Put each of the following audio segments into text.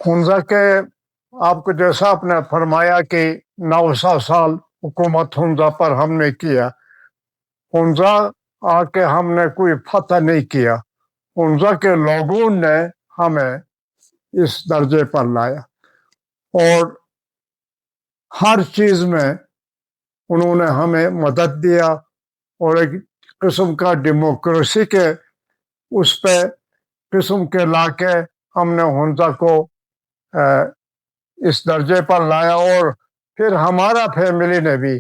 حمزہ کے آپ کو جیسا آپ نے فرمایا کہ 900 سال حکومت حمزہ پر ہم نے کیا. حمزہ آ کے ہم نے کوئی فتح نہیں کیا. حمزہ کے لوگوں نے ہمیں اس درجے پر لایا اور ہر چیز میں انہوں نے ہمیں مدد دیا اور ایک قسم کا ڈیموکریسی کے اس پہ قسم کے لا کے ہم نے حمزہ کو اس درجے پر لایا اور پھر ہمارا فیملی نے بھی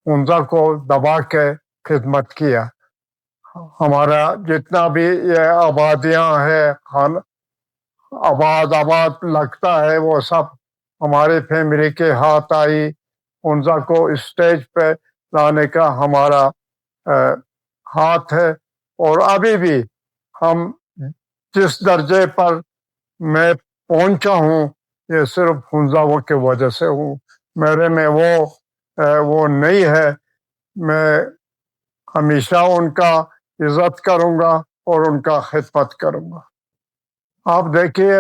حمزہ کو دبا کے خدمت کیا. ہمارا جتنا بھی یہ آبادیاں ہیں آباد لگتا ہے وہ سب ہمارے فیملی کے ہاتھ آئی. حمزہ کو اسٹیج پہ لانے کا ہمارا ہاتھ ہے اور ابھی بھی ہم جس درجے پر میں پہنچا ہوں یہ صرف حمزہ کی وجہ سے ہوں. میرے میں وہ نہیں ہے. میں ہمیشہ ان کا عزت کروں گا اور ان کا خدمت کروں گا. آپ دیکھیے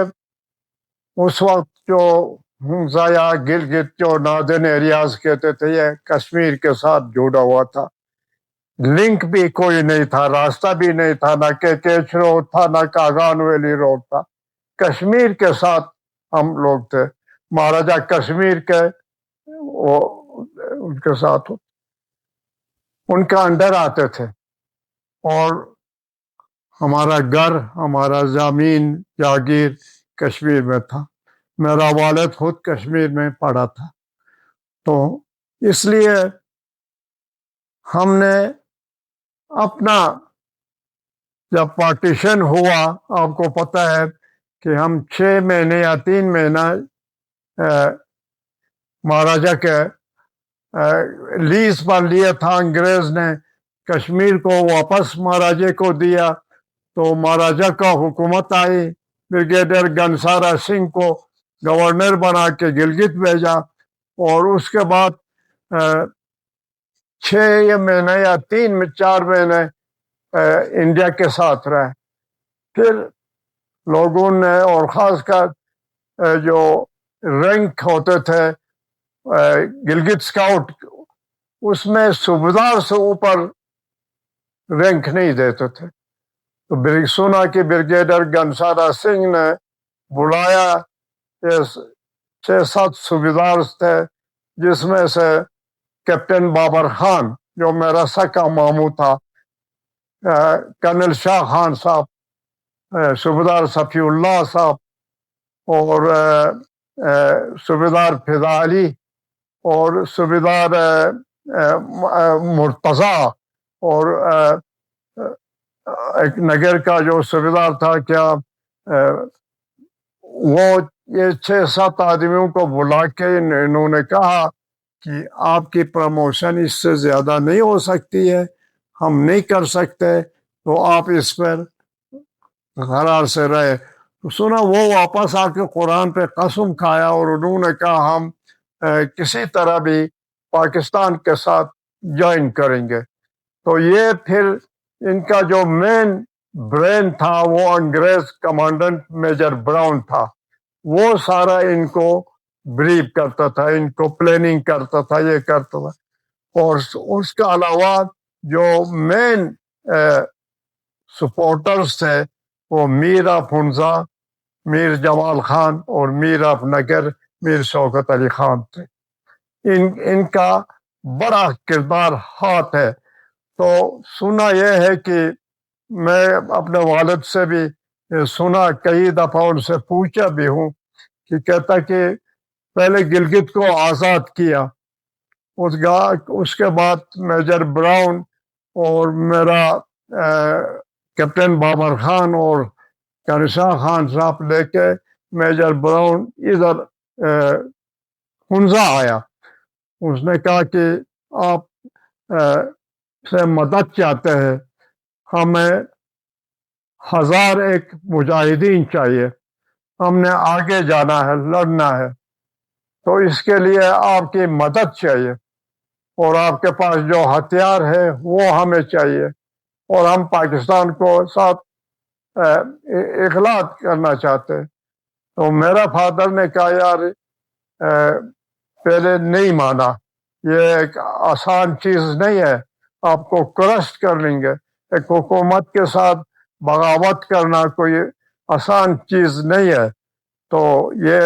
اس وقت جو حمزہ یا گلگت جو ناردرن ایریاز کہتے تھے یہ کشمیر کے ساتھ جڑا ہوا تھا. لنک بھی کوئی نہیں تھا, راستہ بھی نہیں تھا, نہ کیچ روڈ تھا نہ کاغان ویلی روڈ تھا. کشمیر کے ساتھ ہم لوگ تھے. مہاراجا کشمیر کے ان کے ساتھ ان کا انڈر آتے تھے اور ہمارا گھر ہمارا زمین جاگیر کشمیر میں تھا. میرا والد خود کشمیر میں پڑھا تھا. تو اس لیے ہم نے اپنا جب پارٹیشن ہوا آپ کو پتہ ہے کہ ہم 6 مہینے یا 3 مہینہ مہاراجا کے لیز پر لیا تھا. انگریز نے کشمیر کو واپس مہاراجے کو دیا تو مہاراجا کا حکومت آئی. بریگیڈیئر گنسارا سنگھ کو گورنر بنا کے گلگت بھیجا اور اس کے بعد 6 مہینے یا 4 مہینے انڈیا کے ساتھ رہے. پھر لوگوں نے اور خاص کر جو رینک ہوتے تھے گلگت سکاؤٹ اس میں صوبیدار سے اوپر رینک نہیں دیتے تھے. تو سنا کہ بریگیڈیئر گنسارا سنگھ نے بلایا. 6-7 صوبیدار تھے جس میں سے کیپٹن بابر خان جو میرا سکا ماموں تھا, کرنل شاہ خان صاحب, صوبیدار صفی اللہ صاحب اور صوبیدار فضا علی اور صوبیدار مرتضی اور ایک نگر کا جو صوبیدار تھا کیا وہ یہ 6-7 آدمیوں کو بلا کے انہوں نے کہا کہ آپ کی پروموشن اس سے زیادہ نہیں ہو سکتی ہے, ہم نہیں کر سکتے, تو آپ اس پر قرار سے رہے. تو سنا وہ واپس آ کے قرآن پہ قسم کھایا اور انہوں نے کہا ہم کسی طرح بھی پاکستان کے ساتھ جوائن کریں گے. تو یہ پھر ان کا جو مین برین تھا وہ انگریز کمانڈنٹ میجر براؤن تھا. وہ سارا ان کو بریف کرتا تھا, ان کو پلاننگ کرتا تھا, یہ کرتا تھا. اور اس کے علاوہ جو مین سپورٹرز تھے وہ میر آف حمزہ, میر جمال خان اور میر آف نگر میر شوکت علی خان تھے. ان کا بڑا کردار ہاتھ ہے. تو سنا یہ ہے کہ میں اپنے والد سے بھی سنا, کئی دفعہ ان سے پوچھا بھی ہوں کہ کہتا کہ پہلے گلگت کو آزاد کیا, اس کے بعد میجر براؤن اور میرا کیپٹن بابر خان اور کرشا خان صاحب لے کے میجر براؤن ادھر حمزہ آیا. اس نے کہا کہ آپ سے مدد چاہتے ہیں, ہمیں 1001 مجاہدین چاہیے, ہم نے آگے جانا ہے, لڑنا ہے, تو اس کے لیے آپ کی مدد چاہیے اور آپ کے پاس جو ہتھیار ہے وہ ہمیں چاہیے اور ہم پاکستان کو ساتھ اخلاق کرنا چاہتے ہیں. تو میرا فادر نے کہا یار پہلے نہیں مانا، یہ ایک آسان چیز نہیں ہے، آپ کو کرسٹ کر لیں گے، ایک حکومت کے ساتھ بغاوت کرنا کوئی آسان چیز نہیں ہے، تو یہ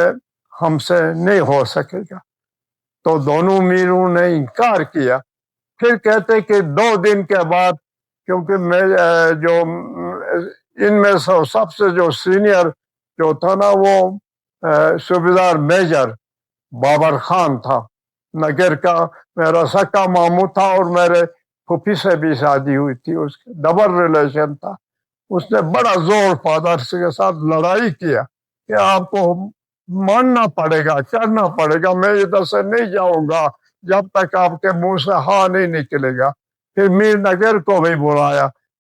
ہم سے نہیں ہو سکے گا۔ تو دونوں میروں نے انکار کیا۔ پھر کہتے کہ 2 دن کے بعد، کیونکہ میں جو ان میں سب سے جو سینئر جو تھا نا وہ صوبیدار میجر بابر خان تھا نگر کا، میرا سکا ماموں تھا، اور میرے پھوپھی سے بھی شادی ہوئی تھی، اس کے ڈبل ریلیشن تھا۔ اس نے بڑا زور فادر کے ساتھ لڑائی کیا کہ آپ کو ماننا پڑے گا، کرنا پڑے گا، میں ادھر سے نہیں جاؤں گا جب تک آپ کے منہ سے ہاں نہیں نکلے گا۔ پھر میر نگر کو بھی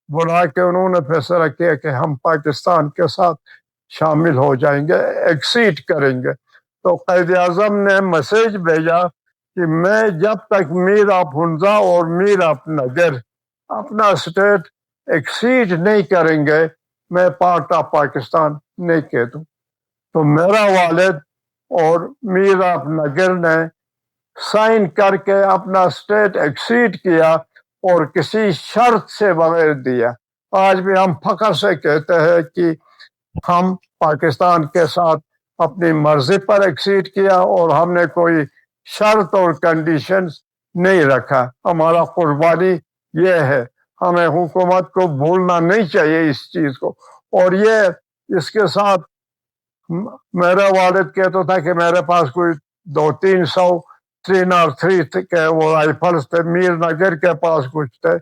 بلا کے انہوں نے فیصلہ کیا کہ ہم پاکستان کے ساتھ شامل ہو جائیں گے، ایکسیڈ کریں گے۔ تو قائد اعظم نے میسج بھیجا کہ میں جب تک میر آف ہنزا اور میر آف نگر اپنا اسٹیٹ ایکسیڈ نہیں کریں گے، میں پارٹ آف پاکستان نہیں کہہ دوں۔ تو میرا والد اور میر آف نگر نے سائن کر کے اپنا اسٹیٹ ایکسیڈ کیا اور کسی شرط سے بغیر دیا۔ آج بھی ہم فخر سے کہتے ہیں کہ ہم پاکستان کے ساتھ اپنی مرضی پر ایکسیڈ کیا اور ہم نے کوئی شرط اور کنڈیشنز نہیں رکھا۔ ہمارا قربانی یہ ہے، ہمیں حکومت کو بھولنا نہیں چاہیے اس چیز کو۔ اور یہ اس کے ساتھ میرا والد کہتا تھا کہ میرے پاس کوئی 200-300 303 کے وہ رائفلز تھے، میر نگر کے پاس کچھ تھے،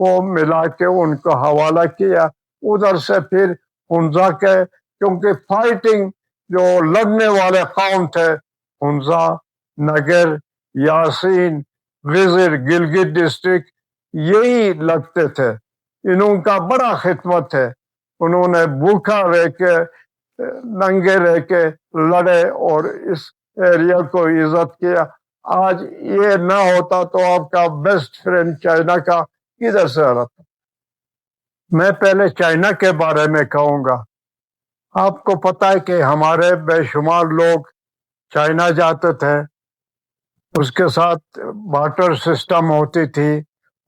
وہ ملا کے ان کو حوالہ کیا۔ ادھر سے پھر ہنزا کے، کیونکہ فائٹنگ جو لڑنے والے قوم تھے، ہنزا، نگر، یاسین، وزر، گلگت ڈسٹرکٹ، یہی لگتے تھے۔ انہوں کا بڑا خدمت ہے، انہوں نے بھوکا رہ کے ننگے رہ کے لڑے اور اس ایریا کو عزت کیا۔ آج یہ نہ ہوتا تو آپ کا بیسٹ فرینڈ چائنا کا کدھر سے رہتا۔ میں پہلے چائنا کے بارے میں کہوں گا۔ آپ کو پتا ہے کہ ہمارے بے شمار لوگ چائنا جاتے تھے، اس کے ساتھ بارٹر سسٹم ہوتی تھی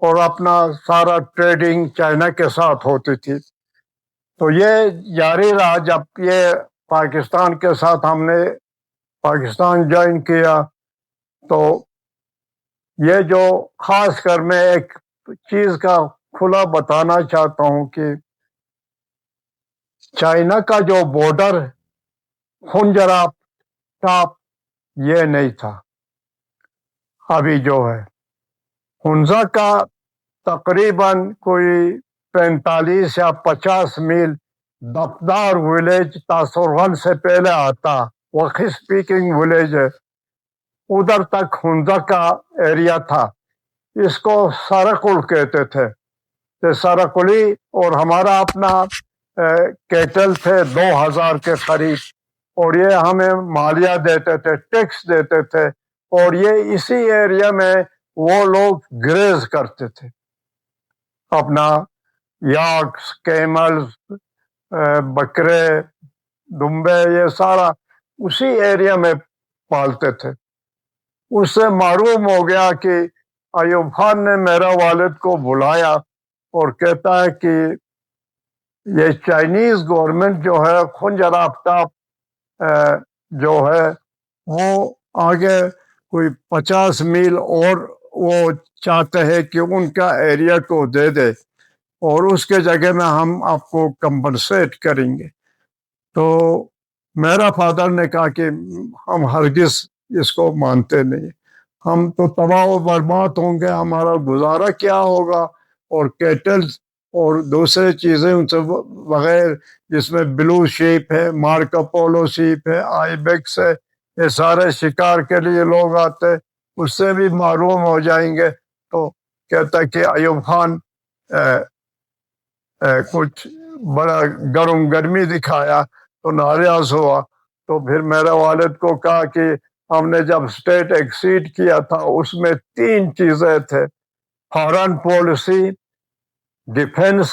اور اپنا سارا ٹریڈنگ چائنا کے ساتھ ہوتی تھی۔ تو یہ جاری رہا۔ جب یہ پاکستان کے ساتھ ہم نے پاکستان جوائن کیا، تو یہ جو خاص کر میں ایک چیز کا کھلا بتانا چاہتا ہوں کہ چائنا کا جو بارڈر خنجراب ٹاپ یہ نہیں تھا، ابھی جو ہے ہنزا کا تقریباً کوئی 45 یا 50 میل دفدار ولیج تاسورغن سے پہلے آتا، وقی سپیکنگ ولیج ہے، ادھر تک ہنزا کا ایریا تھا۔ اس کو سارکل کہتے تھے، سارکلی، اور ہمارا اپنا کیٹل تھے 2000 کے قریب، اور یہ ہمیں مالیہ دیتے تھے، ٹیکس دیتے تھے، اور یہ اسی ایریا میں وہ لوگ گریز کرتے تھے، اپنا یاکس، کیملز، بکرے، دمبے، یہ سارا اسی ایریا میں پالتے تھے۔ اس سے معلوم ہو گیا کہ ایوب خان نے میرا والد کو بلایا اور کہتا ہے کہ یہ چائنیز گورنمنٹ جو ہے خنجر آفتاب جو ہے وہ آگے کوئی 50 میل اور وہ چاہتے ہیں کہ ان کا ایریا کو دے دے، اور اس کے جگہ میں ہم آپ کو کمپنسیٹ کریں گے۔ تو میرا فادر نے کہا کہ ہم ہرگز اس کو مانتے نہیں، ہم تو تباہ و برباد ہوں گے، ہمارا گزارا کیا ہوگا، اور کیٹلز اور دوسرے چیزیں ان سے بغیر، جس میں بلو شیپ ہے، مارکو پولو شیپ ہے، آئی بیکس ہے، یہ سارے شکار کے لیے لوگ آتے، اس سے بھی معلوم ہو جائیں گے۔ تو کہتا کہ ایوب خان کچھ بڑا گرمی دکھایا تو ناراض ہوا۔ تو پھر میرے والد کو کہا کہ ہم نے جب اسٹیٹ ایکسیڈ کیا تھا اس میں 3 چیزیں تھے، فارن پالیسی، ڈیفنس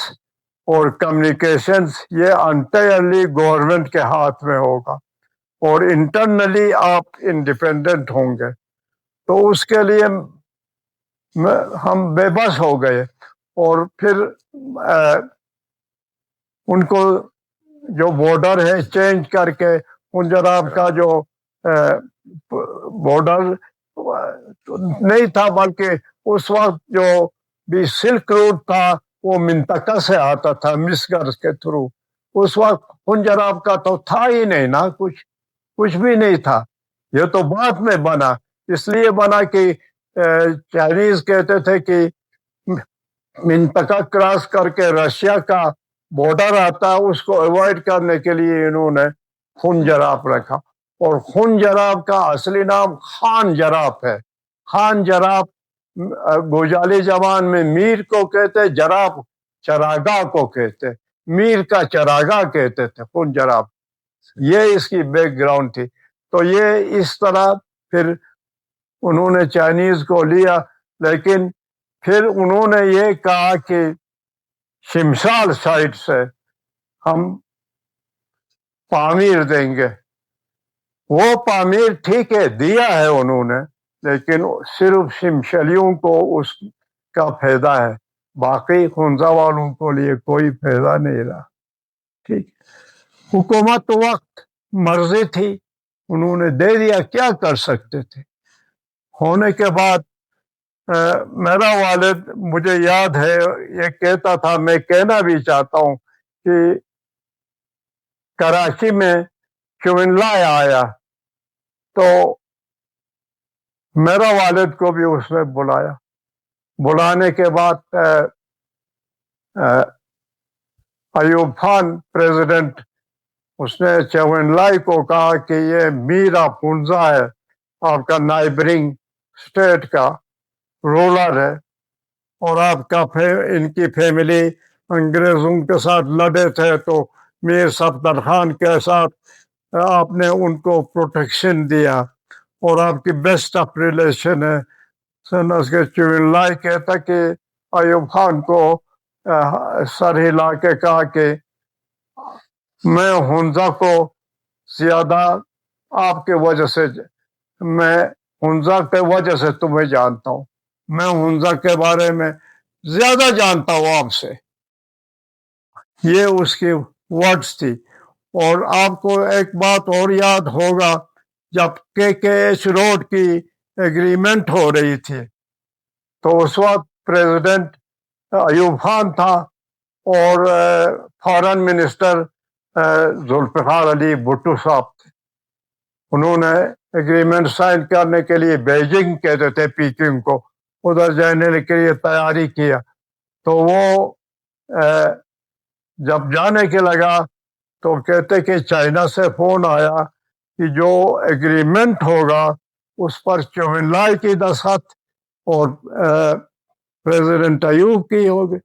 اور کمیونیکیشنز، یہ انٹائرلی گورنمنٹ کے ہاتھ میں ہوگا۔ اور انٹرنلی آپ انڈیپینڈنٹ ہوں گے. تو اس کے لیے ہم بے بس ہو گئے. اور پھر ان کو جو بارڈر ہے چینج کر کے پنجاب کا جو بارڈر نہیں تھا، بلکہ اس وقت جو بھی سلک روڈ تھا وہ منطقہ سے آتا تھا مسگر کے تھرو. اس وقت پنجاب کا تو تھا ہی نہیں نا، کچھ بھی نہیں تھا. یہ تو بعد میں بنا، اس لیے بنا کہ چائنیز کہتے تھے کہ منطقہ کراس کر کے رشیا کا بارڈر آتا، اس کو اوائڈ کرنے کے لیے انہوں نے خون جراب رکھا. اور خون جراب کا اصلی نام خان جراب ہے. خان جراب گوجالی زبان میں میر کو کہتے، جراب چراگاہ کو کہتے، میر کا چراگاہ کہتے تھے خون جراب. یہ اس کی بیک گراؤنڈ تھی. تو یہ اس طرح پھر انہوں نے چائنیز کو لیا. لیکن پھر انہوں نے یہ کہا کہ شمشال سائٹ سے ہم پامیر دیں گے. وہ پامیر ٹھیک ہے دیا ہے انہوں نے، لیکن صرف شمشلیوں کو اس کا فائدہ ہے، باقی خنزہ والوں کو لیے کوئی فائدہ نہیں رہا. ٹھیک، حکومت وقت مرضی تھی، انہوں نے دے دیا، کیا کر سکتے تھے. ہونے کے بعد میرا والد مجھے یاد ہے یہ کہتا تھا، میں کہنا بھی چاہتا ہوں کہ کراچی میں چوئنلائے آیا تو میرا والد کو بھی اس نے بلایا. بلانے کے بعد ایوب خان پریزیڈنٹ، اس نے چوئنلائے کو کہا کہ یہ میرا پنزا ہے، آپ کا نائبرنگ اسٹیٹ کا رولر ہے، اور آپ کا ان کی فیملی انگریزوں کے ساتھ لڑے تھے، تو میر صفدر خان کے ساتھ آپ نے ان کو پروٹیکشن دیا اور آپ کی بیسٹ آف ریلیشن ہے. چوئنلائے کہتا کہ ایوب خان کو سر ہلا کے کہا کہ میں ہنزا کو زیادہ آپ کے وجہ سے، میں ہنزا کے وجہ سے تمہیں جانتا ہوں، میں ہنزا کے بارے میں زیادہ جانتا ہوں آپ سے. یہ اس کی ورڈز تھی. اور آپ کو ایک بات اور یاد ہوگا، جب کے ایچ روڈ کی ایگریمنٹ ہو رہی تھی تو اس وقت پریزیڈنٹ ایوب خان تھا اور فارن منسٹر ذوالفقار علی بھٹو صاحب تھے. انہوں نے ایگریمنٹ سائن کرنے کے لیے بیجنگ کہتے تھے پیکنگ کو، ادھر جانے کے لیے تیاری کیا. تو وہ جب جانے کے لگا تو کہتے کہ چائنا سے فون آیا کہ جو ایگریمنٹ ہوگا اس پر چوئنلائے کی دستخط اور پریزیڈنٹ ایوب کی ہوگی،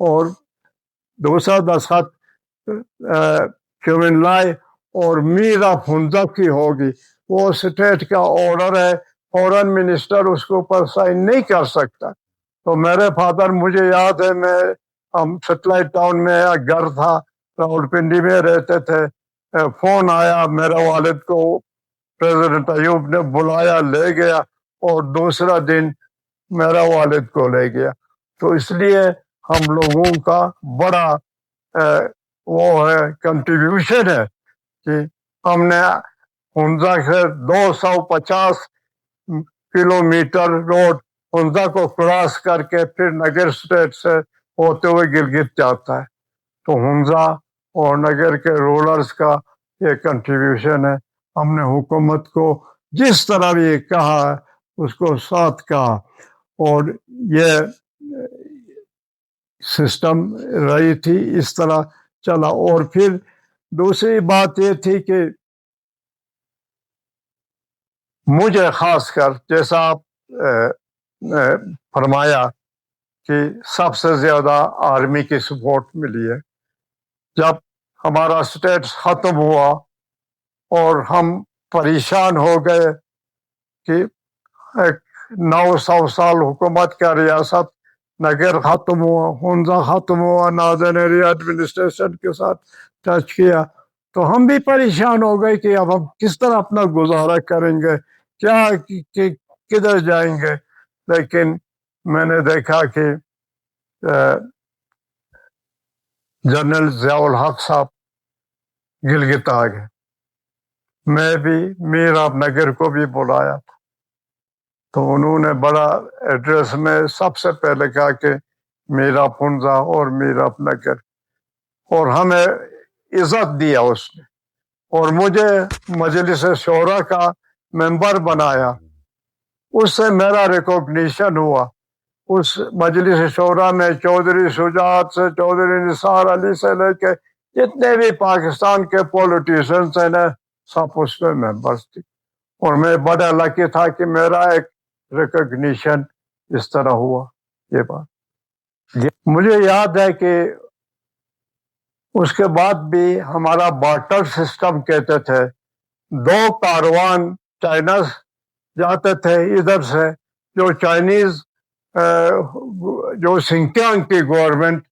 اور دوسرا دستخط چوئنلائے اور میر آف ہنزا کی ہوگی. وہ اسٹیٹ کا آرڈر ہے، فورن منسٹر اس کے اوپر سائن نہیں کر سکتا. تو میرے فادر، مجھے یاد ہے، ہم سیٹلائٹ ٹاؤن میں گھر تھا، راولپنڈی میں رہتے تھے. فون آیا، میرے والد کو پریزیڈنٹ ایوب نے بلایا، لے گیا، اور دوسرا دن میرا والد کو لے گیا. تو اس لیے ہم لوگوں کا بڑا وہ ہے کنٹریبیوشن ہے کہ ہم نے ہنزا سے 250 کلومیٹر روڈ ہنزا کو کراس کر کے پھر نگر اسٹیٹ سے ہوتے ہوئے گلگت جاتا ہے. تو ہنزا اور نگر کے رولرز کا یہ کنٹریبیوشن ہے. ہم نے حکومت کو جس طرح بھی کہا اس کو ساتھ کہا، اور یہ سسٹم رہی تھی، اس طرح چلا. اور پھر دوسری بات یہ تھی کہ مجھے خاص کر، جیسا آپ فرمایا کہ سب سے زیادہ آرمی کی سپورٹ ملی ہے. جب ہمارا اسٹیٹ ختم ہوا اور ہم پریشان ہو گئے کہ 900 سال حکومت کا ریاست، نگر ختم ہوا، ہنزا ختم ہوا، ناردرن ایریا ایڈمنسٹریشن کے ساتھ ٹچ کیا، تو ہم بھی پریشان ہو گئے کہ اب ہم کس طرح اپنا گزارا کریں گے، کیا کدھر جائیں گے. لیکن میں نے دیکھا کہ جنرل ضیاء الحق صاحب گلگت آ گئے. میں بھی میراب نگر کو بھی بلایا تھا، تو انہوں نے بڑا ایڈریس میں سب سے پہلے کہا کہ میراب ہنزا اور میراب نگر، اور ہمیں عزت دیا اس نے، اور مجھے مجلس شورا کا ممبر بنایا. اس سے میرا ریکوگنیشن ہوا. اس مجلس شورا میں چودھری شجاعت سے چودھری نثار علی سے لے کے جتنے بھی پاکستان کے پولیٹیشنز ہیں نا، سب اس میں ممبرس تھے. اور میں بڑا لکی تھا کہ میرا ایک ریکگنیشن اس طرح ہوا. یہ بات مجھے یاد ہے کہ اس کے بعد بھی ہمارا بارٹر سسٹم کہتے تھے. 2 کاروان چائنا جاتے تھے ادھر سے، جو چائنیز جو سنکیانگ کی گورنمنٹ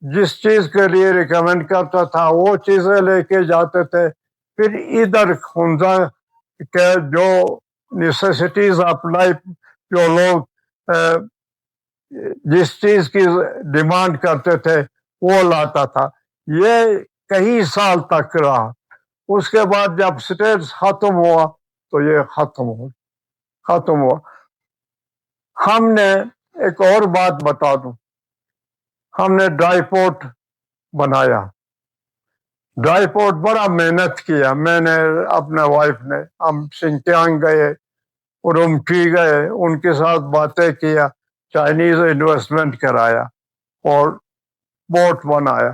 جس چیز کے لیے ریکمینڈ کرتا تھا وہ چیزیں لے کے جاتے تھے. پھر ادھر ہنزا کے جو نیسیسٹیز آف لائف جو لوگ جس چیز کی ڈیمانڈ کرتے تھے وہ لاتا تھا. یہ کئی سال تک رہا. اس کے بعد جب سٹیٹس ختم ہوا تو یہ ختم ہوا. ہم نے ایک اور بات بتا دوں، ہم نے ڈرائی پورٹ بنایا. ڈرائی پورٹ بڑا محنت کیا، میں نے اپنے وائف نے. ہم سنکیانگ گئے، ارومقی گئے، ان کے ساتھ باتیں کیا، چائنیز انویسٹمنٹ کرایا اور پورٹ بنایا.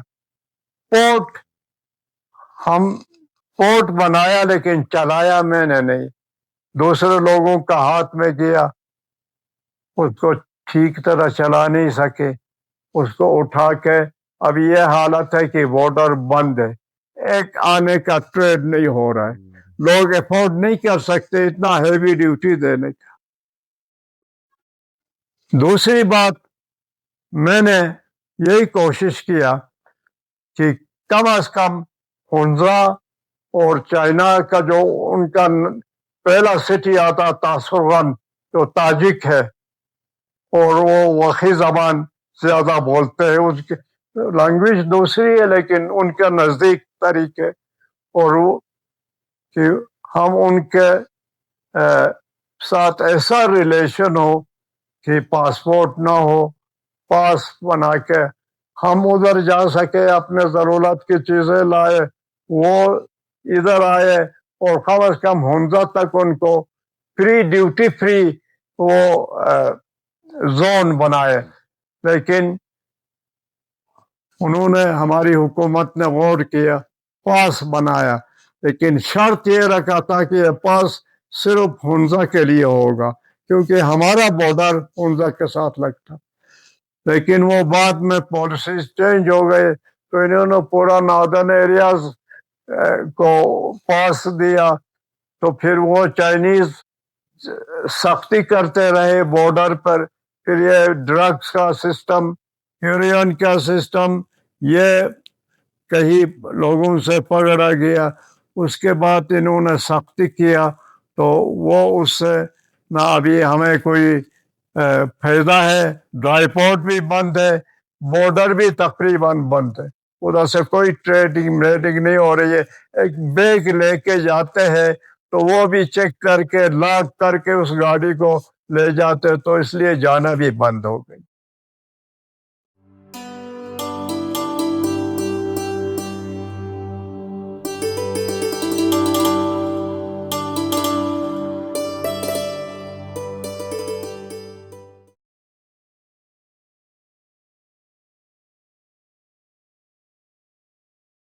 پورٹ بنایا لیکن چلایا میں نے نہیں، دوسرے لوگوں کا ہاتھ میں کیا. اس کو ٹھیک طرح چلا نہیں سکے. اس کو اٹھا کے اب یہ حالت ہے کہ بارڈر بند ہے، ایک آنے کا ٹریڈ نہیں ہو رہا ہے. لوگ افورڈ نہیں کر سکتے اتنا ہیوی ڈیوٹی دینے کا. دوسری بات، میں نے یہی کوشش کیا کہ کم از کم ہنزا اور چائنا کا جو ان کا پہلا سٹی آتا تاسوغن جو تاجک ہے، اور وہ وقی زبان زیادہ بولتے ہیں، اس کی لینگویج دوسری ہے لیکن ان کے نزدیک طریقے. اور وہ کہ ہم ان کے ساتھ ایسا ریلیشن ہو کہ پاسپورٹ نہ ہو، پاس بنا کے ہم ادھر جا سکے، اپنے ضرورت کی چیزیں لائے، وہ ادھر آئے، اور کم از کم ہنزا تک ان کو فری ڈیوٹی فری وہ زون بنائے. لیکن انہوں نے، ہماری حکومت نے غور کیا، پاس بنایا، لیکن شرط یہ رکھا تھا کہ یہ پاس صرف ہنزا کے لیے ہوگا کیونکہ ہمارا بارڈر ہنزا کے ساتھ لگتا. لیکن وہ بعد میں پالیسیز چینج ہو گئے تو انہوں نے پورا ناردرن ایریاز کو پاس دیا. تو پھر وہ چائنیز سختی کرتے رہے بارڈر پر. پھر یہ ڈرگس کا سسٹم، ہیروئن کا سسٹم، یہ کئی لوگوں سے پکڑا گیا. اس کے بعد انہوں نے سختی کیا تو وہ اس سے نہ ابھی ہمیں کوئی فائدہ ہے. ڈرائی پورٹ بھی بند ہے، بارڈر بھی تقریباً بند ہے، ادھر سے کوئی ٹریڈنگ نہیں ہو رہی ہے. ایک بیگ لے کے جاتے ہیں تو وہ بھی چیک کر کے لاک کر کے اس گاڑی کو لے جاتے، تو اس لیے جانا بھی بند ہو گئی.